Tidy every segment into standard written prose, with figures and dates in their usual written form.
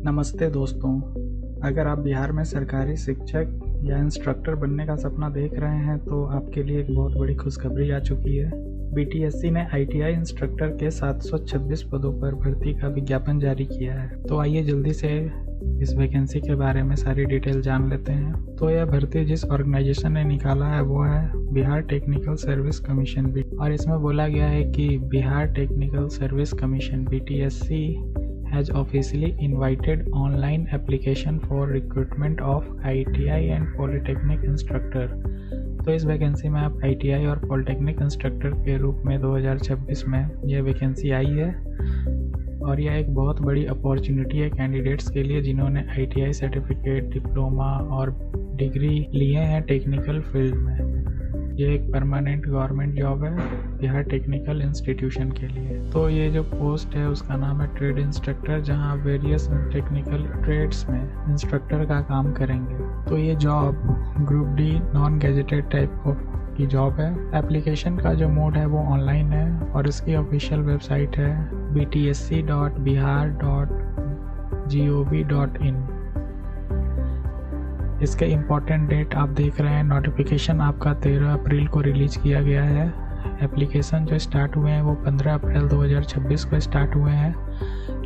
नमस्ते दोस्तों। अगर आप बिहार में सरकारी शिक्षक या इंस्ट्रक्टर बनने का सपना देख रहे हैं तो आपके लिए एक बहुत बड़ी खुशखबरी आ चुकी है। बीटीएससी ने आईटीआई इंस्ट्रक्टर के 726 पदों पर भर्ती का विज्ञापन जारी किया है। तो आइए जल्दी से इस वैकेंसी के बारे में सारी डिटेल जान लेते हैं। तो यह भर्ती जिस ऑर्गेनाइजेशन ने निकाला है वो है बिहार टेक्निकल सर्विस कमीशन और इसमें बोला गया है कि Bihar technical service commission BTSC has officially invited online application for recruitment of ITI and Polytechnic instructor। तो इस वैकेंसी में आप ITI और Polytechnic इंस्ट्रक्टर के रूप में 2026 में यह वैकेंसी आई है और यह एक बहुत बड़ी अपॉर्चुनिटी है कैंडिडेट्स के लिए जिन्होंने ITI सर्टिफिकेट, डिप्लोमा और डिग्री लिए हैं टेक्निकल फील्ड में। ये एक परमानेंट गवर्नमेंट जॉब है बिहार टेक्निकल इंस्टीट्यूशन के लिए। तो ये जो पोस्ट है उसका नाम है ट्रेड इंस्ट्रक्टर, जहां वेरियस टेक्निकल ट्रेड्स में इंस्ट्रक्टर का काम करेंगे। तो ये job group D non gazetted type की जॉब है। एप्लीकेशन का जो मोड है वो ऑनलाइन है और इसकी ऑफिशियल वेबसाइट है btsc.bihar.gov.in। इसके इम्पॉर्टेंट डेट आप देख रहे हैं। नोटिफिकेशन आपका 13 अप्रैल को रिलीज किया गया है। एप्लीकेशन जो स्टार्ट हुए हैं वो 15 अप्रैल 2026 को स्टार्ट हुए हैं।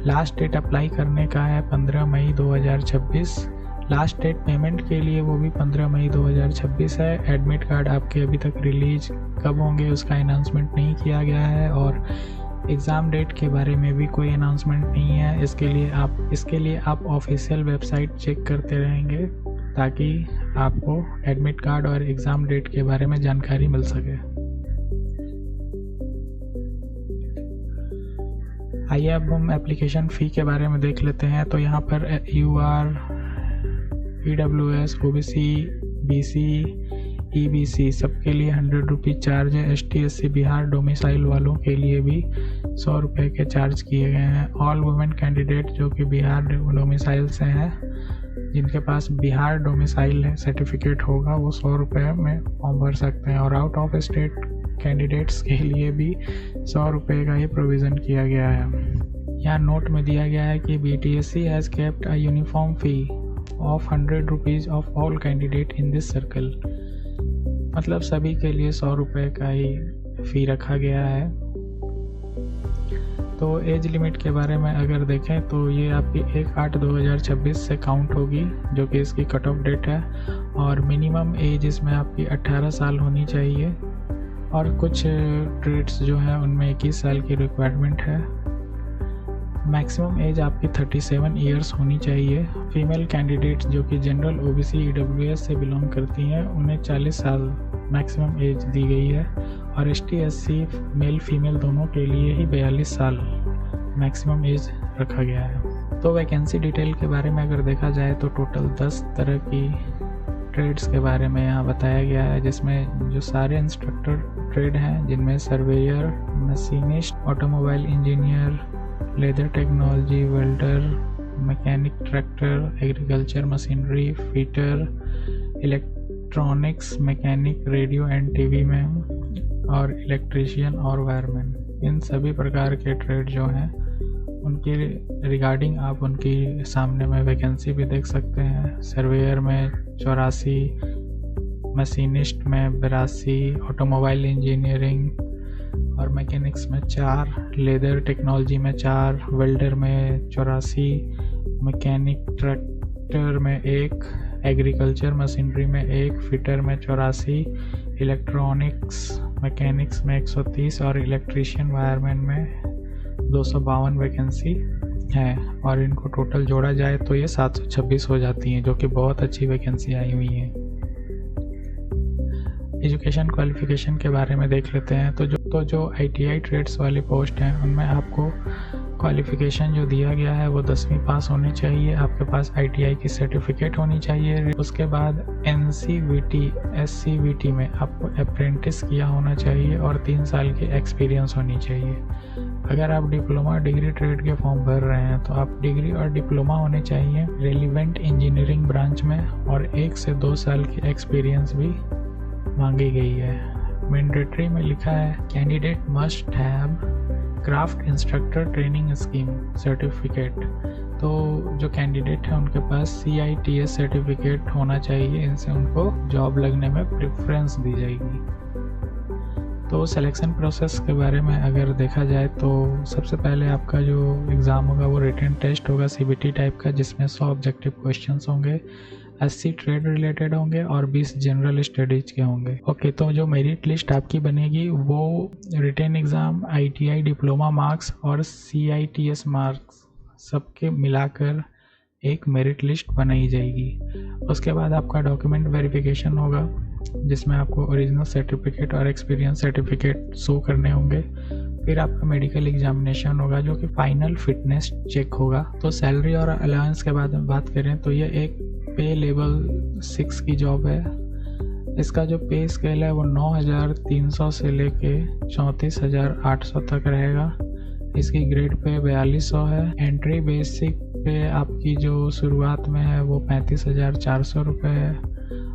लास्ट डेट अप्लाई करने का है 15 मई 2026। लास्ट डेट पेमेंट के लिए वो भी 15 मई 2026 है। एडमिट कार्ड आपके अभी तक रिलीज कब होंगे उसका अनाउंसमेंट नहीं किया गया है और एग्ज़ाम डेट के बारे में भी कोई अनाउंसमेंट नहीं है। इसके लिए आप ऑफिशियल वेबसाइट चेक करते रहेंगे ताकि आपको एडमिट कार्ड और एग्ज़ाम डेट के बारे में जानकारी मिल सके। आइए अब हम एप्लीकेशन फ़ी के बारे में देख लेते हैं। तो यहाँ पर UR, EWS, OBC, BC, EBC सबके लिए 100 रुपये चार्ज है। ST SC बिहार डोमिसाइल वालों के लिए भी 100 रुपये के चार्ज किए गए हैं। ऑल वुमेन कैंडिडेट जो कि बिहार डोमिसाइल से हैं, जिनके पास बिहार डोमिसाइल है सर्टिफिकेट होगा, वो 100 रुपये में फॉर्म भर सकते हैं। और आउट ऑफ स्टेट कैंडिडेट्स के लिए भी 100 रुपये का ही प्रोविज़न किया गया है। यहाँ नोट में दिया गया है कि BTSC has kept a uniform fee of 100 rupees of all candidate in this circle. मतलब सभी के लिए 100 रुपये का ही फ़ी रखा गया है। तो एज लिमिट के बारे में अगर देखें तो ये आपकी 1/8/2026 से काउंट होगी, जो कि इसकी कट ऑफ डेट है। और मिनिमम एज इसमें आपकी 18 साल होनी चाहिए और कुछ ट्रेड्स जो हैं उनमें 21 साल की रिक्वायरमेंट है। मैक्सिमम एज आपकी 37 ईयर्स होनी चाहिए। फीमेल कैंडिडेट्स जो कि जनरल OBC EWS से बिलोंग करती हैं उन्हें 40 साल मैक्सिमम एज दी गई है और ST SC मेल फीमेल दोनों के लिए ही 42 साल मैक्सिमम एज रखा गया है। तो वैकेंसी डिटेल के बारे में अगर देखा जाए तो टोटल 10 तरह की ट्रेड्स के बारे में यहाँ बताया गया है, जिसमें जो सारे इंस्ट्रक्टर ट्रेड हैं जिनमें surveyor, machinist, automobile engineer, leather technology, welder, mechanic, tractor, agriculture machinery, fitter, electronics mechanic, radio and TV में और इलेक्ट्रीशियन और वायरमैन, इन सभी प्रकार के ट्रेड जो हैं उनकी रिगार्डिंग आप उनकी सामने में वैकेंसी भी देख सकते हैं। सर्वेयर में 84, मशीनिस्ट में 82, ऑटोमोबाइल इंजीनियरिंग और मैकेनिक्स में 4, लेदर टेक्नोलॉजी में 4, वेल्डर में 84, मैकेनिक ट्रैक्टर में 1, एग्रीकल्चर मशीनरी में 1, फिटर में 84, इलेक्ट्रॉनिक्स मैकेनिक्स में 130 और इलेक्ट्रीशियन वायरमैन में 252 वैकेंसी है। और इनको टोटल जोड़ा जाए तो ये 726 हो जाती हैं, जो कि बहुत अच्छी वैकेंसी आई हुई हैं। एजुकेशन क्वालिफ़िकेशन के बारे में देख लेते हैं। तो जो ITI ट्रेड्स वाली पोस्ट हैं उनमें आपको क्वालिफ़िकेशन जो दिया गया है वो 10वीं पास होनी चाहिए। आपके पास ITI की सर्टिफिकेट होनी चाहिए। उसके बाद NCVT SCVT में आपको अप्रेंटिस किया होना चाहिए और 3 साल की एक्सपीरियंस होनी चाहिए। अगर आप डिप्लोमा डिग्री ट्रेड के फॉर्म भर रहे हैं तो आप डिग्री और डिप्लोमा होने चाहिए रेलिवेंट इंजीनियरिंग ब्रांच में और 1 से 2 साल की एक्सपीरियंस भी मांगी गई है। मैंडेटरी में लिखा है candidate must have craft instructor training scheme certificate. तो जो कैंडिडेट है उनके पास CITS सर्टिफिकेट होना चाहिए, इनसे उनको जॉब लगने में प्रेफरेंस दी जाएगी। तो सिलेक्शन प्रोसेस के बारे में अगर देखा जाए तो सबसे पहले आपका जो एग्ज़ाम होगा वो रिटन टेस्ट होगा CBT टाइप का, जिसमें 100 ऑब्जेक्टिव क्वेश्चंस होंगे, 80 ट्रेड रिलेटेड होंगे और 20 जनरल स्टडीज के होंगे। ओके, तो जो मेरिट लिस्ट आपकी बनेगी वो written exam, ITI diploma marks और CITS मार्क्स सबके मिलाकर एक मेरिट लिस्ट बनाई जाएगी। उसके बाद आपका डॉक्यूमेंट वेरिफिकेशन होगा, जिसमें आपको ओरिजिनल सर्टिफिकेट और एक्सपीरियंस सर्टिफिकेट शो करने होंगे। फिर आपका मेडिकल एग्जामिनेशन होगा जो कि फाइनल फिटनेस चेक होगा। तो सैलरी और अलाउंस के बाद में बात करें तो ये एक पे लेवल 6 की जॉब है। इसका जो पे स्केल है वो 9,300 से लेके 34,800 तक रहेगा। इसकी ग्रेड पे 4200 है। एंट्री बेसिक पे आपकी जो शुरुआत में है वो 35,400 रुपये है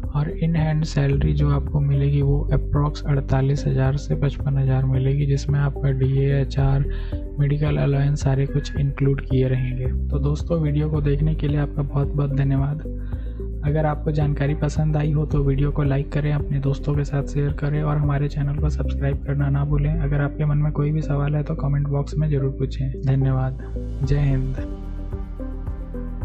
और इन हैंड सैलरी जो आपको मिलेगी वो अप्रॉक्स 48,000 से 55,000 मिलेगी, जिसमें आपका DA, HR, मेडिकल अलाउंस सारे कुछ इंक्लूड किए रहेंगे। तो दोस्तों, वीडियो को देखने के लिए आपका बहुत बहुत धन्यवाद। अगर आपको जानकारी पसंद आई हो तो वीडियो को लाइक करें, अपने दोस्तों के साथ शेयर करें और हमारे चैनल को सब्सक्राइब करना ना भूलें। अगर आपके मन में कोई भी सवाल है तो कमेंट बॉक्स में ज़रूर पूछें। धन्यवाद। जय हिंद।